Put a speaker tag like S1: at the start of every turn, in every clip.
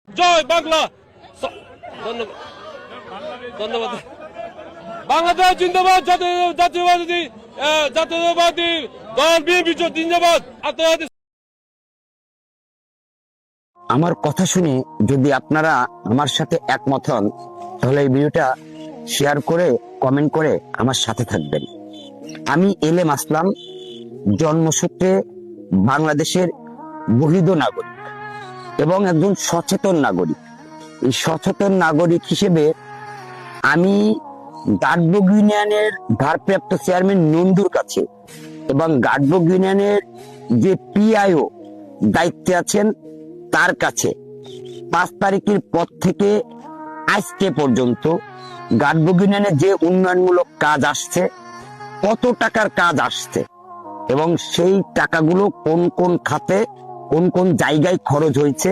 S1: জয় বাংলা। ধন্যবাদ, ধন্যবাদ। বাংলাদেশ জিন্দাবাদ। জাতীয়বাদী জাতীয়তাবাদী দল বিএনপি জিন্দাবাদ।
S2: আমার কথা শুনে যদি আপনারা আমার সাথে একমত হন, তাহলে এই ভিডিওটা শেয়ার করে কমেন্ট করে আমার সাথে থাকবেন। আমি এলেম আসলাম, জন্মসূত্রে বাংলাদেশের বহির্দ নাগরিক এবং একজন সচেতন নাগরিক। এই সচেতন নাগরিক হিসেবে আমি গাডবুগ ইউনিয়নের ভারপ্রাপ্ত চেয়ারম্যান নন্দুর কাছে এবং গাডবুগ ইউনিয়নের যে পিআইও দায়িত্বে আছেন তার কাছে 5 তারিখের পর থেকে আজকে পর্যন্ত গাডবুগ ইউনিয়নে যে উন্নয়নমূলক কাজ আসছে, কত টাকার কাজ আসছে এবং সেই টাকাগুলো কোন কোন খাতে কোন কোন জায়গায় খরচ হয়েছে,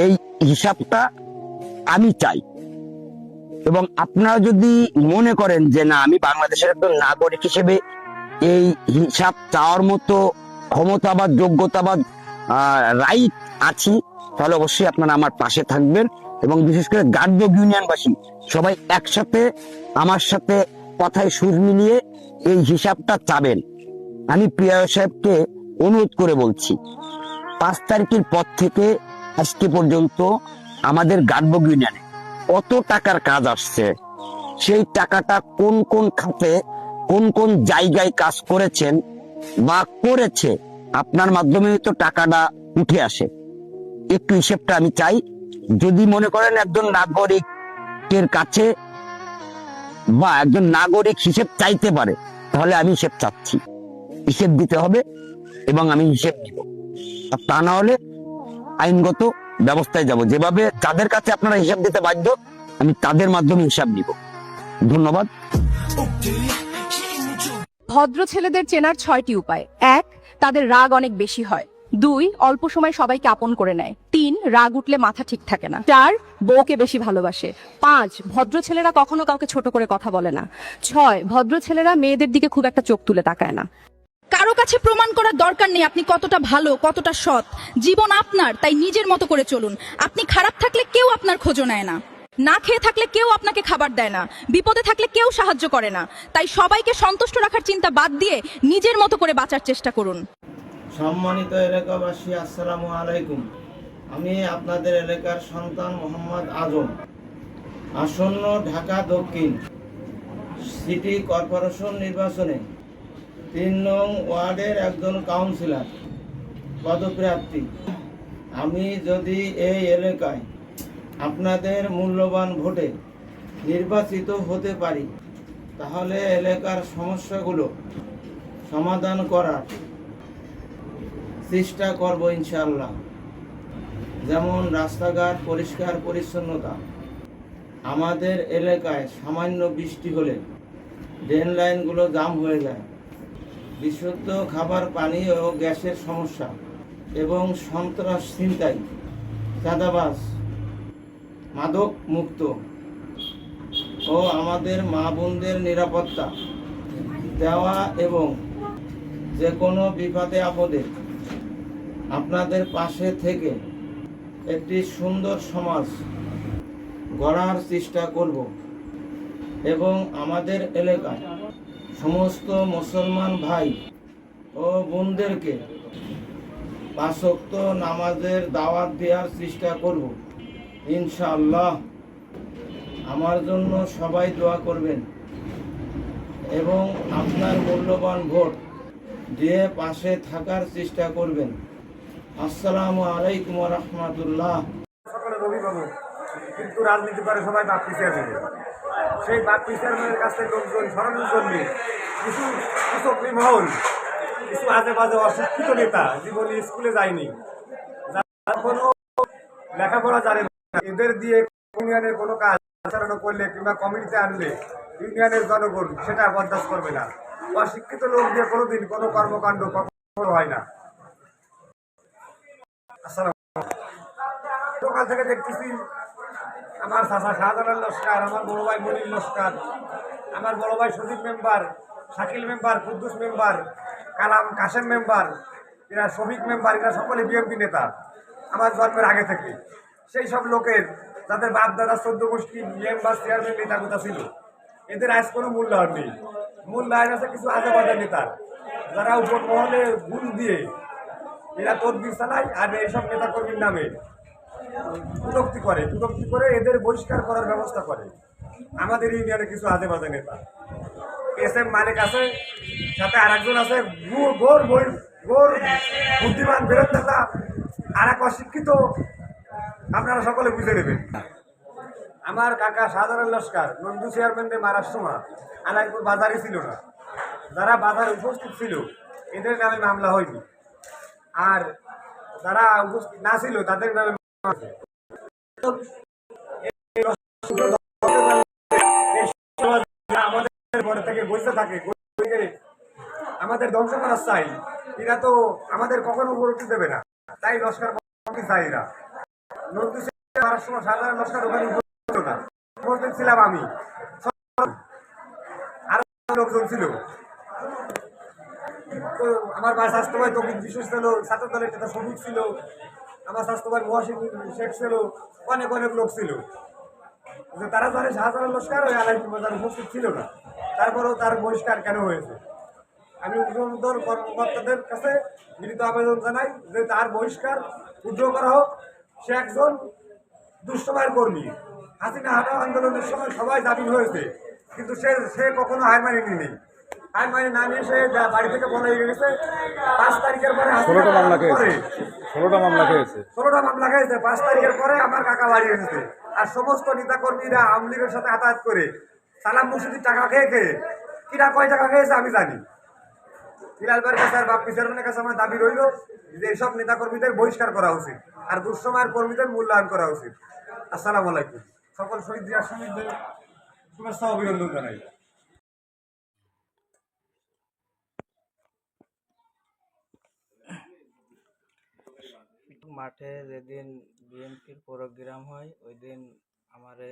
S2: এই হিসাবটা আমি চাই। এবং আপনারা যদি মনে করেন যে না, আমি বাংলাদেশের একজন নাগরিক হিসেবে এই হিসাব চাওয়ার মতো ক্ষমতা বা যোগ্যতা বা রাইট আছি, তাহলে অবশ্যই আপনারা আমার পাশে থাকবেন এবং বিশেষ করে গাডবুগ ইউনিয়নবাসী সবাই একসাথে আমার সাথে কথায় সুর মিলিয়ে এই হিসাবটা চাবেন। আমি পিআইও সাহেবকে অনুরোধ করে বলছি, 5 তারিখের পর থেকে আজকে পর্যন্ত আমাদের গাডবুগ ইউনিয়নে কত টাকার কাজ আসছে, সেই টাকাটা কোন কোন খাতে কোন কোন জায়গায় কাজ করেছেন বা করেছে, আপনার মাধ্যমে তো টাকাটা উঠে আসে। একটু হিসেবটা আমি চাই। যদি মনে করেন একজন নাগরিকের কাছে বা একজন নাগরিক হিসেব চাইতে পারে, তাহলে আমি হিসেব চাচ্ছি। হিসেব দিতে হবে এবং আমি হিসেব দিব। আর তা না হলে আইনগত ব্যবস্থায় যাব। যেভাবে যাদের কাছে আপনারা হিসাব দিতে বাধ্য, আমি তাদের মাধ্যমে হিসাব দিব। ধন্যবাদ।
S3: ভদ্র ছেলেদের চেনার 6টি উপায়। 1, তাদের রাগ অনেক বেশি হয়। 2, অল্প সময় সবাইকে আপন করে নেয়। 3, রাগ উঠলে মাথা ঠিক থাকে না। 4, বউকে বেশি ভালোবাসে। 5, ভদ্র ছেলেরা কখনো কাউকে ছোট করে কথা বলে না। 6, ভদ্র ছেলেরা মেয়েদের দিকে খুব একটা চোখ তুলে তাকায় না।
S4: কারো কাছে প্রমাণ করার দরকার নেই আপনি কতটা ভালো, কতটা সৎ। জীবন আপনার, তাই নিজের মতো করে চলুন। আপনি খারাপ থাকলে কেউ আপনার খোঁজও নেয় না, না খেয়ে থাকলে কেউ আপনাকে খাবার দেয় না, বিপদে থাকলে কেউ সাহায্য করে না। তাই সবাইকে সন্তুষ্ট রাখার চিন্তা বাদ দিয়ে নিজের মতো করে বাঁচার চেষ্টা করুন।
S5: সম্মানিত এলাকাবাসী, আসসালামু আলাইকুম। আমি আপনাদের এলাকার সন্তান মোহাম্মদ আজম। আসন্ন ঢাকা দক্ষিণ সিটি কর্পোরেশন নির্বাচনে 3 নং ওয়ার্ডের একজন কাউন্সিলর পদপ্রার্থী। আমি যদি এই এলাকায় আপনাদের মূল্যবান ভোটে নির্বাচিত হতে পারি, তাহলে এলাকার সমস্যাগুলো সমাধান করার চেষ্টা করব ইনশাআল্লাহ। যেমন রাস্তাঘাট পরিষ্কার পরিচ্ছন্নতা। আমাদের এলাকায় সামান্য বৃষ্টি হলে ড্রেন লাইনগুলো জাম হয়ে যায়। বিশুদ্ধ খাবার পানি ও গ্যাসের সমস্যা এবং সন্ত্রাস, ছিনতাই, চাঁদাবাজ, মাদক মুক্ত ও আমাদের মা বোনদের নিরাপত্তা দেওয়া এবং যে কোনো বিপদে আপদে আপনাদের পাশে থেকে একটি সুন্দর সমাজ গড়ার চেষ্টা করব এবং আমাদের এলাকায় সমস্ত মুসলমান ভাই ও বোনদেরকে 5 ওয়াক্ত নামাজের দাওয়াত দেওয়ার চেষ্টা করব ইনশাআল্লাহ। আমার জন্য সবাই দোয়া করবেন এবং আপনার মূল্যবান ভোট দিয়ে পাশে থাকার চেষ্টা করবেন। আসসালামু আলাইকুম ওয়া রাহমাতুল্লাহ।
S6: সকলের অভিভাবক, কিন্তু রাজনীতি করে সবাই বাপ পিছিয়ে আছে। সেই বাপ পিছিয়ে কাছ থেকে লোকজন সরানোর জন্য কিছু কুচক্রী মহল, কিছু আজে বাজে অশিক্ষিত নেতা, জীবনে স্কুলে যায়নি, যারা কোনো লেখাপড়া জানে না, এদের দিয়ে ইউনিয়নের কোনো কাজ আচরণ করলে কিংবা কমিটিতে আনলে ইউনিয়নের জনগণ সেটা বরদাস্ত করবে না। অশিক্ষিত লোক দিয়ে কোনোদিন কোনো কর্মকাণ্ড কখনো হয় না। সকাল থেকে দেখতেছি আমার চাচা শাহজালাল লস্কর, আমার বড় ভাই মনির লস্কর, আমার বড় ভাই Sajib member, Shakil member, Kuddus member, Kashem member, এরা শফিক মেম্বার, এরা সকলে বিএনপি নেতা আমার জন্মের আগে থেকে। সেই সব লোকের যাদের বাপ দাদা 14 গোষ্ঠী মেম্বার চেয়ারম্যান নেতা কোথা ছিল, এদের আজ কোনো মূল্যায়ন নেই। মূল্যায়ন আছে কিছু আজে বাজে নেতার, যারা উপর মহলে ঘুষ দিয়ে এরা তদবির চালায় আর এইসব নেতাকর্মীর নামে কটূক্তি করে এদের বহিষ্কার করার ব্যবস্থা করে। আমাদের ইউনিয়নে কিছু আজে বাজে নেতা, এসএম মালিক আছে, সাথে আরেকজন আছে গোর বুদ্ধিমান বেরোত নেতা, আর এক অশিক্ষিত, আপনারা সকলে বুঝে নেবেন। আমার কাকা সাধারণ লস্কর নন্দু চেয়ারম্যানদের মারার সময় আলাইপুর বাজারই ছিল না, যারা বাজারে উপস্থিত ছিল এদের নামে মামলা হয়নি, আর যারা উপস্থিত না ছিল তাদের নামে মামলা আছে। আমাদের ঘরে থেকে বসে থাকে, আমাদের ধ্বংস করার চাই, এরা তো আমাদের কখনো উপলব্ধি দেবে না, তাই লস্কর চাই এরা। নন্দু মারার সময় সাধারণ লস্কর ওখানে উপস্থিত না, উপস্থিত ছিলাম আমি, আরো লোকজন ছিল। তো আমার স্বাস্থ্য ভাই তবিক বিশেষ ছিল, ছাত্র দলের নেতা শফিক ছিল, আমার স্বাস্থ্য ভাই মহাসিন শেখ ছিল, অনেক লোক ছিল। যে তারা জানে শাহজালাল লস্কর ওই আলাইপুর বাজার উপস্থিত ছিল না, তারপরেও তার বহিষ্কার কেন হয়েছে। আমি উদ্বোধন কর্মকর্তাদের কাছে মিলিত আবেদন জানাই যে তার বহিষ্কার উদ্র করা হোক। সে একজন দুঃসময়ের কর্মী, হাসিনা হাঁটাও আন্দোলনের সময় সবাই জামিন হয়েছে, কিন্তু সে কখনো হার মানেনি নেই। হার মানে না নিয়ে সে বাড়ি থেকে বলে গেছে। 5 তারিখের পরে 16টা মামলা খেয়েছে 5 তারিখের পরে আমার কাকা বাড়ি এসেছে। আর সমস্ত নেতাকর্মীরা আওয়ামী লীগের সাথে হাতাহাত করে সালাম মুর্শিদির টাকা খেয়ে কিরা কয় টাকা খেয়েছে আমি জানি। বিলাল ভাইয়ের কাছে আর বাপ্পি চেয়ারম্যানের কাছে আমার দাবি রইল যে এইসব নেতাকর্মীদের বহিষ্কার করা উচিত আর দুঃসময়ের কর্মীদের মূল্যায়ন করা উচিত। আসসালামু আলাইকুম। সকল শহীদ জিয়া শ্রমিকদের শুভেচ্ছা অভিনন্দন জানাই।
S7: মাঠে যেদিন বিএনপির প্রোগ্রাম হয় ওই দিন আমারে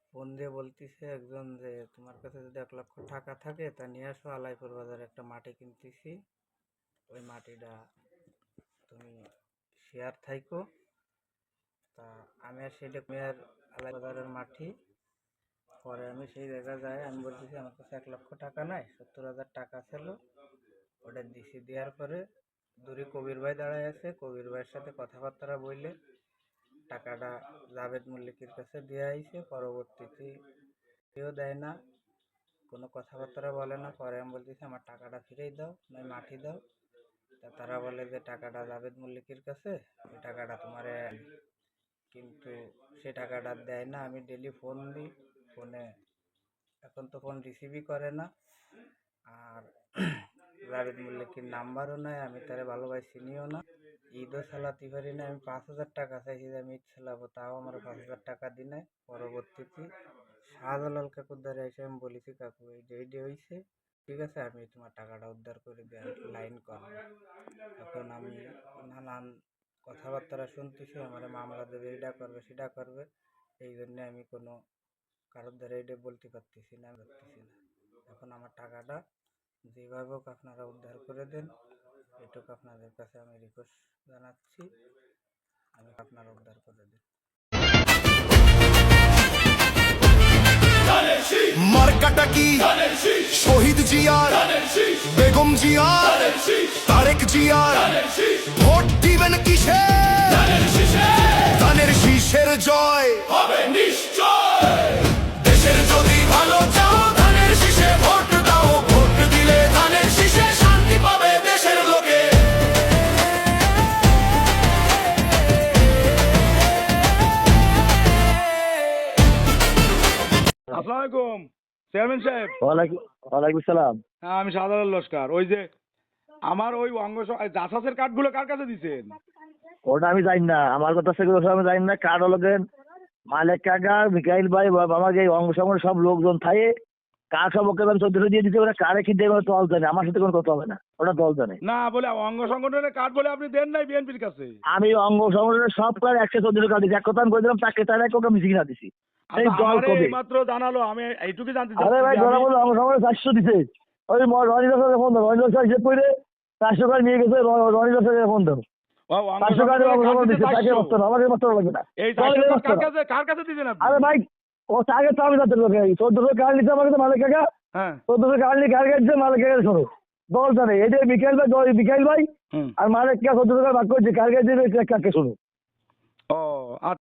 S7: ফোন দিয়ে বলতেছে একজন যে তোমার কাছে যদি 1 লক্ষ টাকা থাকে তা নিয়ে আসো, আলাইপুর বাজারে একটা মাটি কিনতেছি, ওই মাটিটা তুমি শেয়ার থাইকো। তা আমি আর সেটা মেয়ের আলাইপুর বাজারের মাটি, পরে আমি সেই জায়গায় যাই, আমি বলতেছি আমার কাছে 1 লক্ষ টাকা নাই, 70,000 টাকা ছিল, ওটা দিছি। দেওয়ার পরে দূরে কবির ভাই দাঁড়ায় আছে, কবির ভাইয়ের সাথে কথাবার্তা বললে টাকাটা জাভেদ মল্লিকের কাছে দিয়ে আইছে। পরবর্তীতে কেউ দেয় না, কোনো কথাবার্তা বলে না। পরে আমি বলতেছি আমার টাকাটা ফিরেই দাও, নয় মাটি দাও। তা তারা বলে যে টাকাটা জাভেদ মল্লিকের কাছে, ওই টাকাটা তোমার, কিন্তু সে টাকাটা দেয় না। আমি ডেলি ফোন দিই, ফোনে এখন তো ফোন রিসিভই করে না, আর জাভেদ মল্লিকের নাম্বারও নাই, আমি তারে ভালোভাবে চিনিও না। ঈদও চালাতে পারি না। আমি 5,000 টাকা চাইছি যে আমি ঈদ চালাবো, তাও আমার 5,000 টাকা দিই নাই। পরবর্তীতে শাহজালাল কাকুর দ্বারা এসে আমি বলেছি কাকু এই যে হয়েছে, ঠিক আছে আমি তোমার টাকাটা উদ্ধার করে দেয় লাইন করবো। এখন আমি নানান কথাবার্তা শুনতেছি, আমার মামলা দেবে, এটা করবে সেটা করবে, এই জন্যে আমি কোনো কারোর দ্বারা এটা বলতে পারতেছি না। এখন আমার টাকাটা যেভাবে হোক আপনারা উদ্ধার করে দেন, এটুকু আপনাদের কাছে আমি রিকোয়েস্ট জানাচ্ছি, আমি আপনারা উদ্ধার করে দেন।
S8: মার্কাটা কি শহীদ জিয়ার, বেগম জিয়ার, তারেক জিয়ার, ভোট দিবেন কিসে? ধানের শীষের জয় হবে নিশ্চয়। দেশের যদি ভালো চাও ধানের শীষে ভোট দাও, ভোট দিলে ধানের শীষে শান্তি পাবে দেশের লোকে।
S9: আসসালামু আলাইকুম চেয়ারম্যান সাহেব।
S2: ওয়ালাইকুম সালাম।
S9: হ্যাঁ আমি শাহজালাল লস্কর। ওই যে আমার ওই জাসাসের কার্ডগুলো কার কাছে দিছেন?
S2: ওটা আমি জানি না, আমার কথা সেগুলো সব আমি জানি না। কার্ড হলো মালিক কাকা, মিকাইল ভাই, আমাকে এই অঙ্গ সঙ্গ সব লোকজন থাকে, কার সব ওকে আমি 1400 দিয়ে দিতে, ওরা কারে কি দেবে দল জানে, আমার সাথে কোনো কথা হবে না, ওটা দল জানে
S9: না। বলে অঙ্গ সংগঠনের কার্ড বলে আপনি দেন নাই বিএনপির কাছে?
S2: আমি অঙ্গ সংগঠনের সব কার্ড 114 কার্ড দিচ্ছি। এক কথা আমি বলে দিলাম, তাকে তারা ওকে আমি শিখে না দিছি। এই দল কবে
S9: মাত্র জানালো, আমি এইটুকু জানতে
S2: আরে ভাই ধরা বলো অঙ্গ সংগঠন 400 দিছে। ওই রনি দাসের ফোন দাও, রনি দাস হিসেব করে 400 করে নিয়ে গেছে, রনি দাসের ফোন দাও।
S9: ও অঙ্গ
S6: 500
S9: সংযোগের
S6: কার্ড
S9: কার্ড দিছে
S6: তাকে
S9: 400
S6: বস্তা আমাকে বস্তা লাগবে না
S9: এই 400 কার কাছে দিছেন আপনি?
S6: আরে ভাই ও আগে তো আমি যাতে লোকে 1400 কার্ড নিতে আমাকে তো মালিক কাকা
S9: হ্যাঁ
S6: 1400 কার্ড নিয়ে কার কাছে মালিক কাকা সরো দল জানে এই যে বিকেল ভাই
S9: হুম।
S6: আর মালিক কে 1400 টাকা ভাগ করছে কার কাছে দেবে কাকে শুনো
S9: ও আচ্ছা।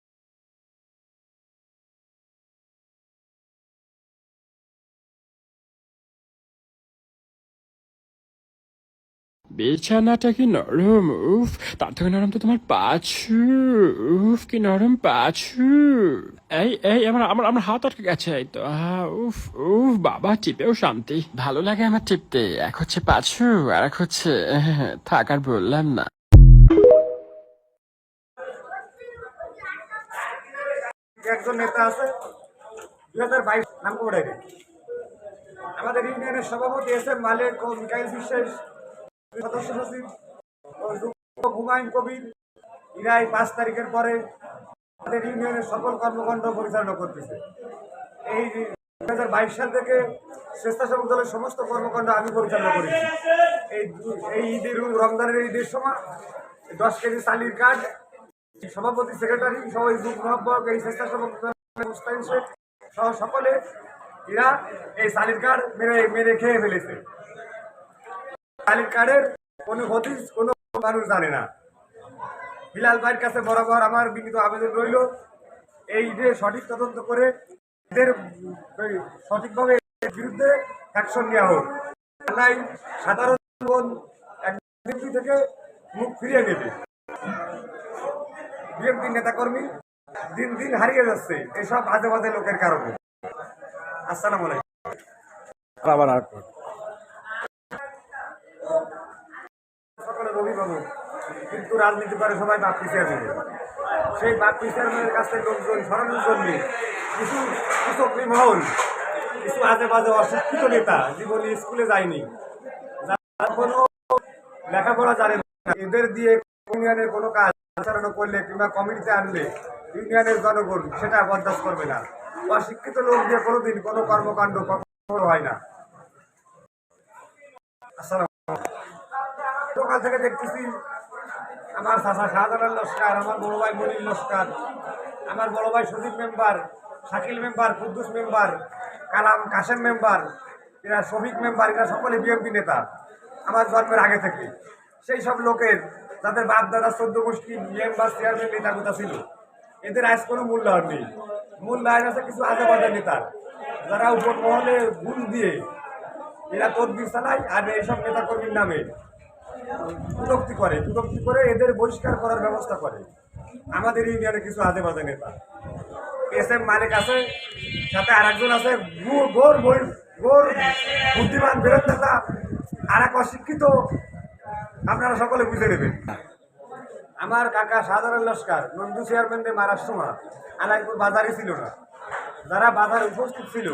S10: বিছানাটা কি নরম, উফ, তার থেকে নরম তো তোমার পাছু, উফ কি নরম পাছু। এই এই আমার আমার আমার হাত আটকে গেছে, এই তো উফ উফ বাবা, টিপেও শান্তি, ভালো লাগে আমার টিপতে। এক হচ্ছে পাছু আর এক হচ্ছে থাক আর বললাম না।
S6: একজন নেতা আছে 2022 নাম করে আমাদের ইউনিয়নের সভাপতি এস এম মালিক ও মিকাইল বিশ্বাস, সদস্য সচিব ও হুমায়ুন কবির, এরাই 5 তারিখের পরে আমাদের ইউনিয়নের সকল কর্মকাণ্ড পরিচালনা করতেছে। এই 2022 সাল থেকে স্বেচ্ছাসেবক দলের সমস্ত কর্মকাণ্ড আমি পরিচালনা করেছি। এই ঈদের রমজানের ঈদের সময় 10 কেজি চালির কার্ড সভাপতি সেক্রেটারি সহ যুগ মহাব্বক এই স্বেচ্ছাসেবক মুস্তাহিন শেখ সহ সকলে এরা এই চালির কার্ড মেরে খেয়ে ফেলেছে। চালির কার্ডের কোনো হদিস কোনো মানুষ জানে না। বিলাল ভাইয়ের কাছে বরাবর আমার বিনীত আবেদন রইল, এই যে সঠিক তদন্ত করে এদের সঠিকভাবে বিরুদ্ধে অ্যাকশন নেওয়া হোক, নাই সাধারণ জীবন এক ব্যক্তি থেকে মুখ ফিরিয়ে নেবে। বিএনপি নেতাকর্মী দিন দিন হারিয়ে যাচ্ছে এসব বাজে বাজে লোকের কারণে। আসসালামু আলাইকুম। সকলে অভিভাবক, কিন্তু রাজনীতি করে সবাই বাপ্পি চেয়ারম্যান। সেই বাপ্পি চেয়ারম্যানের কাছে লোকজন সরানোর জন্য কিছু কুচক্রী মহল, কিছু আজে বাজে অশিক্ষিত নেতা, জীবনে স্কুলে যায়নি, যারা কোনো লেখাপড়া জানে না, এদের দিয়ে ইউনিয়নের কোনো কাজ পরিচালনা করলে কিংবা কমিটিতে আনলে ইউনিয়নের জনগণ সেটা বরদাস্ত করবে না। অশিক্ষিত লোক দিয়ে কোনোদিন কোনো কর্মকাণ্ড কখনো হয় না। সকাল থেকে দেখতেছি আমার চাচা শাহজালাল লস্কর, আমার বড় ভাই মনির লস্কর, আমার বড় ভাই Sajib member, Shakil member, Kuddus member, Kalam Kashem member, এরা শফিক মেম্বার, এরা সকলে বিএনপি নেতা আমার জন্মের আগে থেকে। সেই সব লোকের যাদের বাপ দাদা 14 গোষ্ঠী মেম্বার চেয়ারম্যান নেতা কোথা ছিল, এদের আজ কোনো মূল্যায়ন নেই। মূল্যায়ন আছে কিছু আজে বাজে নেতার, যারা উপর মহলে ঘুষ দিয়ে এরা তদবির চালায় আর এইসব নেতাকর্মীর নামে কটূক্তি করে এদের বহিষ্কার করার ব্যবস্থা করে। আমাদের ইউনিয়নে কিছু আজে বাজে নেতা, এস এম মালিক আছে, সাথে আর একজন আছে গোর বুদ্ধিমান বেরোত নেতা, আর এক অশিক্ষিত, আপনারা সকলে বুঝে নেবেন। আমার কাকা শাহজালাল লস্কর নন্দু চেয়ারম্যানদের মারার সময় আলাইপুর বাজারে ছিল না, যারা বাজারে উপস্থিত ছিল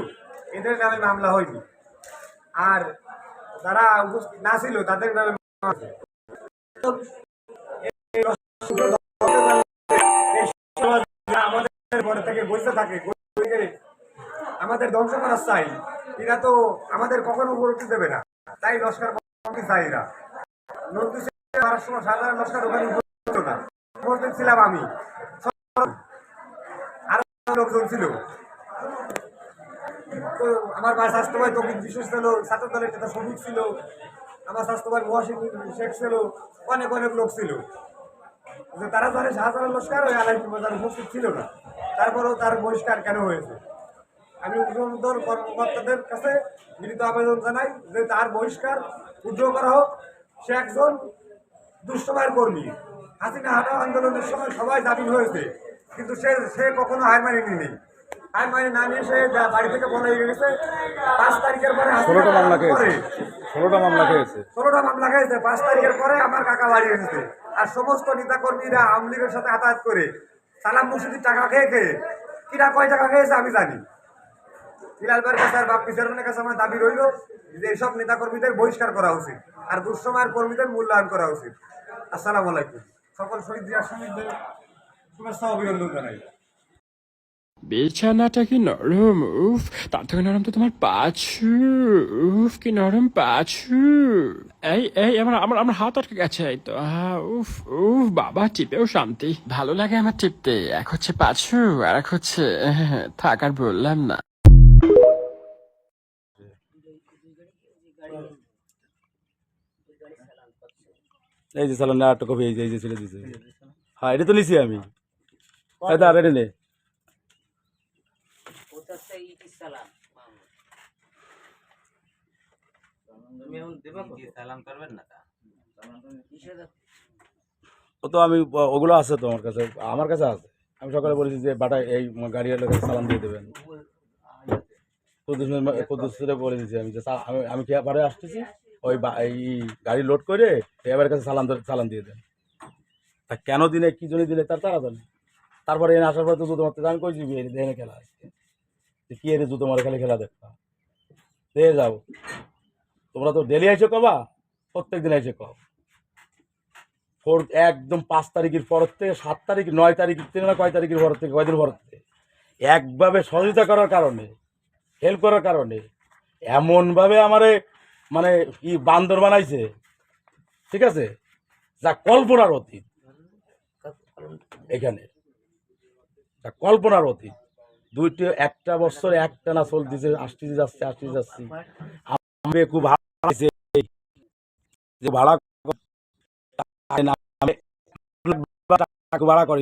S6: এদের নামে মামলা হয়নি, আর যারা উপস্থিত না ছিল তাদের নামে আমাদের ঘরে থেকে বসে থাকে আমাদের ধ্বংস করার চাই, এরা তো আমাদের কখনো উপলব্ধি দেবে না, তাই লস্কর চাই এরা। নন্দু মারার সময় সাধারণ লস্কর ওখানে না, উপস্থিত ছিলাম আমি, আরো লোকজন ছিল। তো আমার ভাই স্বাস্থ্য ভাই তৌকির বিশেষ ছিল, ছাত্র দলের নেতা শফিক ছিল, আমার স্বাস্থ্য ভাই মহাসিন শেখ ছিল, অনেক লোক ছিল। তারা জানে শাহজালাল লস্কর ওই আলাইপুর বাজারে উপস্থিত ছিল না, তারপরেও তার বহিষ্কার কেন হয়েছে। আমি উদ্বোধন কর্মকর্তাদের কাছে বিনীত আবেদন জানাই যে তার বহিষ্কার উদ্যোগ করা হোক। সে একজন দুঃসময়ের কর্মী, হাসিনা হাঁটা আন্দোলনের সময় সবাই জামিন হয়েছে, কিন্তু সে কখনো হার মানেনি নেই, হার মানে না নিয়ে সে বাড়ি থেকে পলাই গেছে। 5 তারিখের পরে 16টা মামলা খেয়েছে। 5 তারিখের পরে আমার কাকা বাড়ি এসেছে, আর সমস্ত নেতাকর্মীরা আওয়ামী লীগের সাথে আতায়াত করে সালাম মুর্শিদির টাকা খেয়ে কিনা কয় টাকা খেয়েছে আমি জানি। বিলাল ভাইয়ের কাছে আর বাপ্পি চেয়ারম্যানের কাছে আমার দাবি রইল যে এইসব নেতাকর্মীদের বহিষ্কার করা উচিত, আর দুঃসময়ের কর্মীদের মূল্যায়ন করা উচিত। আসসালামু আলাইকুম। সকল শহীদ জিয়া শহীদদের শুভেচ্ছা অভিনন্দন জানাই।
S10: বিছানাটা কি নরম, উফ তার থেকে নরম তো তোমার পাছু, উফ কি নরম পাছু। এই আমার আমার আমার হাত আটকে গেছে, এই তো উফ উফ বাবা টিপেও শান্তি, ভালো লাগে আমার টিপতে। এক হচ্ছে পাছু আর এক হচ্ছে থাক আর বললাম না।
S9: এই যে চালান একটা কপি, এই যে ছেড়ে দিছে। হ্যাঁ এটা তো নিছি আমি, এটা আর এটা নে। ও তো আমি ওগুলো আছে তো আমার কাছে আছে। আমি সকালে বলেছি যে বাটা এই গাড়ি লোকের সালাম দিয়ে দেবেন, কুদ্দুসে বলে দিয়েছি আমি যে আমি কি বারে আসতেছি, ওই এই গাড়ি লোড করে এবার কাছে সালাম দিয়ে দেন। তা কেন দিনে কি জন্য দিলে তার তারা জানে। তারপরে এনে আসার পরে তো জুতো মারতে আমি কইছি এনে খেলা আসছে, কি এনে জুতো মারে খালি খেলা দেখবা দিয়ে যাও। তোমরা তো ডেলি আইসো কবা, প্রত্যেক দিন আইসো কব। একদম 5 তারিখের পর থেকে 7 তারিখ 9 তারিখ থেকে না কয় তারিখের পর থেকে কয়দিন পর থেকে একভাবে সহযোগিতা করার কারণে, হেল্প করার কারণে এমনভাবে আমারে মানে বান্দর বানাইছে, ঠিক আছে, যা কল্পনার অতীত। এখানে যা কল্পনার অতীত। একটা বছর একটা না চলতেছে, আসতে যাচ্ছি। আমি খুব ভাড়া ভাড়া করি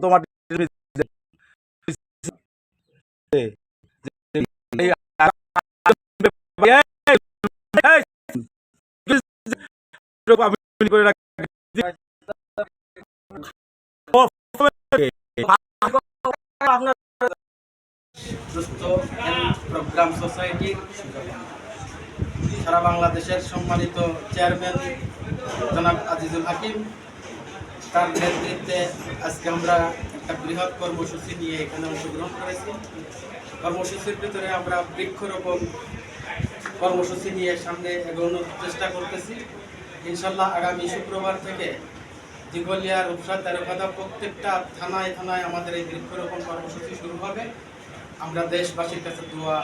S9: তোমার
S11: প্রোগ্রাম সোসাইটির সারা বাংলাদেশের সম্মানিত চেয়ারম্যান জনাব আজিজুল হাকিম, তার নেতৃত্বে আজকে আমরা একটা বৃহৎ কর্মসূচি নিয়ে এখানে অংশগ্রহণ করেছি। কর্মসূচির ভিতরে আমরা বৃক্ষরোপণ কর্মসূচি নিয়ে সামনে এগোনোর চেষ্টা করতেছি। ইনশাল্লাহ আগামী শুক্রবার থেকে দিঘলিয়া, রূপসা, তেরোখাদা প্রত্যেকটা থানায় থানায় আমাদের এই বৃক্ষরোপণ কর্মসূচি শুরু হবে। আমরা দেশবাসীর কাছে দোয়া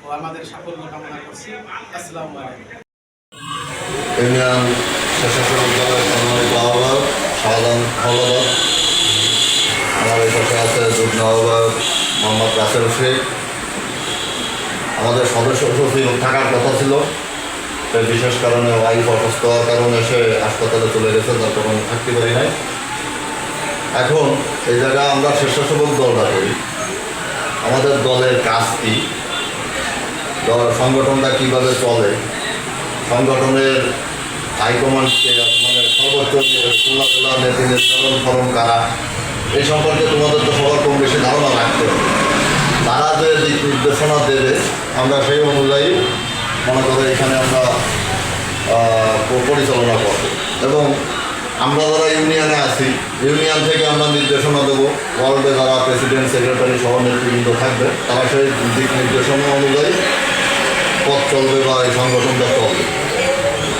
S11: ও আমাদের সাফল্য কামনা করছি। আসসালামু আলাইকুম।
S8: ইউনিয়ন স্বেচ্ছাসেবক দলের সম্মানিত আহ্বায়ক শাহজাহান হলদর, আমাদের সাথে আছে যুগ্ম আহ্বায়ক মোহাম্মদ রাসেল শেখ। আমাদের সদস্য সচিব থাকার কথা ছিল, বিশেষ কারণে ওয়াইফ অসুস্থ হওয়ার কারণে সে হাসপাতালে চলে গেছে, তার কারণে থাকতে পারি নাই। এখন এই জায়গায় আমরা স্বেচ্ছাসেবক দলটা করি। আমাদের দলের কাজ কী, সংগঠনটা কীভাবে চলে, সংগঠনের হাইকমান্ডকে মানে সর্বোচ্চ খোলাখোলা নীতি নির্ধারণ ফরম কারা, এই সম্পর্কে তোমাদের তো সবার কম বেশি ধারণা রাখতে হবে। তারা যে দিক নির্দেশনা দেবে আমরা সেই অনুযায়ী মনে করে এখানে আমরা পরিচালনা করব। এবং আমরা যারা ইউনিয়নে আছি, ইউনিয়ন থেকে আমরা নির্দেশনা দেবো, ওয়ার্ল্ডে যারা প্রেসিডেন্ট, সেক্রেটারি সহ নেতৃবৃন্দ থাকবে তারা সেই দিক নির্দেশনা অনুযায়ী পথ চলবে বা এই সংগঠনটা চলবে।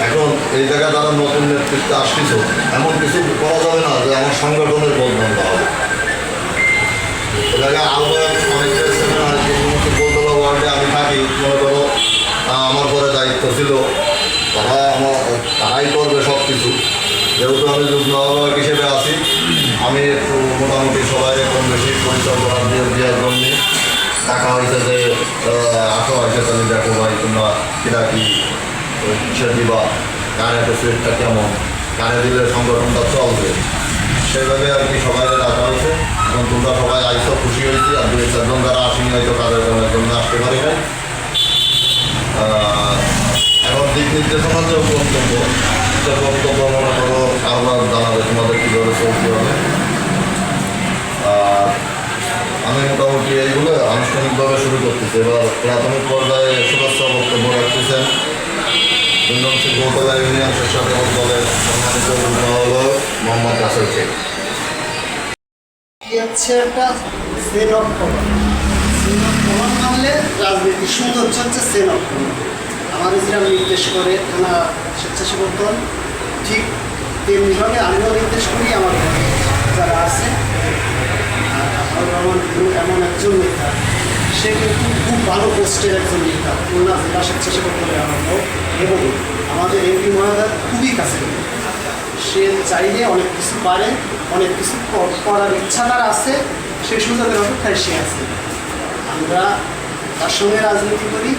S8: এখন এই জায়গায় যারা নতুন নেতৃত্বে আসছিল, এমন কিছু করা যাবে না যে আমার সংগঠনের বদনাম হবে। এ জায়গায় আহ্বায়ক অনেকে ছিলেন, আর যে সমস্ত গোলতলা ওয়ার্ডে আমি থাকি, মনে করো আমার পরে দায়িত্ব ছিল, তারাই করবে সব কিছু। যেহেতু আমি যুগ্ম আহ্বায়ক হিসেবে আছি, আমি একটু মোটামুটি সবাই কম বেশি পরিচালনা দেওয়ার জন্য টাকা হয়েছে যে আসা হয়েছে, তাহলে দেখো ভাই তোমরা কিরা কি কিসে দিবা, কারে প্রেসিডেন্টটা কেমন, কারে দিলে সংগঠনটা চলবে, সেইভাবে আর কি সবাই রাখা হয়েছে। এবং তোমরা সবাই আইসো, খুশি হয়েছি। আর 2-4 জন যারা আসেনি হয়তো তাদের জন্য আসতে পারি নাই। এখন দিক নির্দেশনার যে বক্তব্য, সে বক্তব্য মনে করো আহ্বান জানাবে তোমাদের কীভাবে চলতে হবে। আর আমি মোটামুটি এইগুলো আনুষ্ঠানিকভাবে শুরু করতেছি। এবার প্রাথমিক পর্যায়ে শুভেচ্ছা বক্তব্য রাখতেছেন গোলতলা ইউনিয়ন স্বেচ্ছাসেবক দলের সম্মানিত মোহাম্মদ রাসেল শেখ।
S12: হচ্ছে একটা Sen of command. Sen of command নামলে রাজনীতির সৌন্দর্য হচ্ছে সেন অফ কমান্ড। আমাদের যেটা নির্দেশ করে থানা স্বেচ্ছাসেবক দল, ঠিক তেমনিভাবে আমিও নির্দেশ করি আমার যারা আছে। আর আতাউর রহমান এমন একজন নেতা, সে কিন্তু খুব ভালো পোস্টের একজন নেতা, খুলনা জেলা স্বেচ্ছাসেবক দলের আরম্ভ, এবং আমাদের এমপি মহোদয় খুবই কাছে। সে চাইলে অনেক কিছু পারে, অনেক কিছু করার ইচ্ছা তার আছে, সেই সুযোগের অপেক্ষায় সে আছে। আমরা তার সঙ্গে রাজনীতি করি,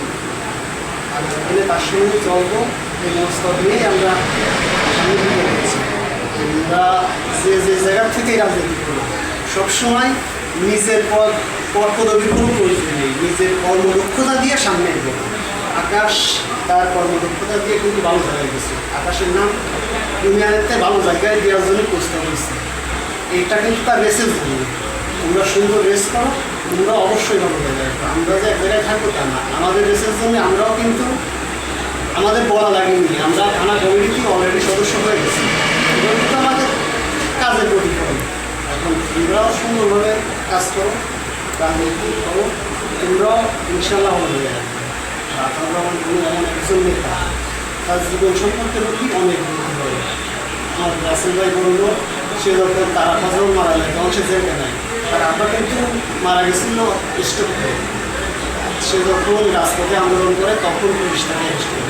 S12: আমরা গেলে তার সঙ্গে চলবো, এই মনস্তর নিয়েই আমরা সামনে দিকে গেছি। আমরা যে জায়গার থেকেই রাজনীতি করি, সবসময় নিজের পদবীর কোনো প্রয়োজন নেই, নিজের কর্মদক্ষতা দিয়ে সামনে এগো। আকাশ তার কর্মদক্ষতা দিয়ে কিন্তু ভালো জায়গায় গেছে। আকাশের নাম ইউনিয়নেতে ভালো জায়গায় দেওয়ার জন্য প্রস্তাব হয়েছে। এটা কিন্তু তার রেসের জন্য। তোমরা সুন্দর রেস করো, তোমরা অবশ্যই ভালো জায়গায়। আমরা যে এক জায়গায় থাকবো তা না, আমাদের রেসের জন্য আমরাও কিন্তু আমাদের বলা লাগেনি, আমরা থানা কমিটি অলরেডি সদস্য হয়ে গেছি। এগুলো কিন্তু আমাদের কাজের প্রতিফলন। এখন তোমরাও সুন্দরভাবে কাজ করো, রাজনীতি করো, তোমরাও ইনশাল্লাহ ভালো হয়ে যাবে। আতাউর রহমান এমন একজন নেতা, তার জীবন সম্পর্কে প্রতি অনেক বুদ্ধি হয়। আমার রাসেল ভাই বলল, সে যখন তার আব্বা যখন মারা যায় তখন সে জেগে নাই, তার আব্বা কিন্তু মারা গেছিল স্ট্রোক করে। সে যখন রাজপথে আন্দোলন করে তখন পুলিশ তাকে অ্যারেস্ট করে।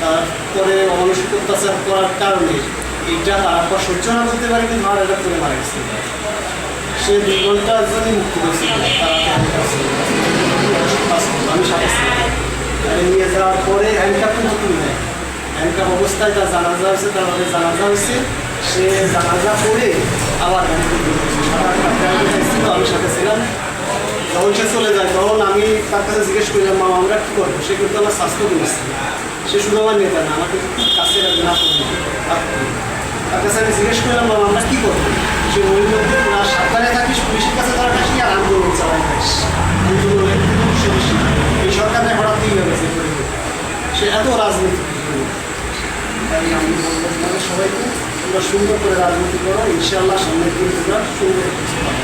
S12: তারপরে অমানসিক অত্যাচার করার কারণে এইটা তার আব্বা সহ্য না করতে পারে, কিন্তু হার্ট অ্যাটাক করে মারা গেছিল। সে 2 ঘন্টার জন্য মুক্তি পেয়েছিল, আমি সাথে নিয়ে যাওয়ার পরে হ্যান্ডকাপ কিন্তু তুলে নেয়। হ্যান্ডকাপ অবস্থায় তার জানাজা হয়েছে, তারপরে জানাজা হয়েছে, সে জানাজা করে আবার ছিল, আমি সাথে ছিলাম। যখন সে চলে যায় তখন আমি তার কাছে জিজ্ঞেস করলাম, মা আমরা কী করবো? সে কিন্তু আমার স্বাস্থ্য দিয়েছে, সে শুধু আমার নেতা না, আমাকে খুব কাছে না করবো। তার কাছে আমি জিজ্ঞেস করলাম, মা আমরা কী করবো? সে বলল, না সাবধানে থাকিস, পুলিশের কাছে ধরা খাস আর আন্দোলন চালাই খাস। আন্দোলনের এই সরকারের হঠাৎ দিয়ে গেছে, সে এত রাজনীতি। তাই আমি বলবো তোমাদের সবাইকে, তোমরা সুন্দর করে রাজনীতি করো, ইনশাআল্লাহ সামনের দিন তোমরা সুন্দর কিছু পাবে।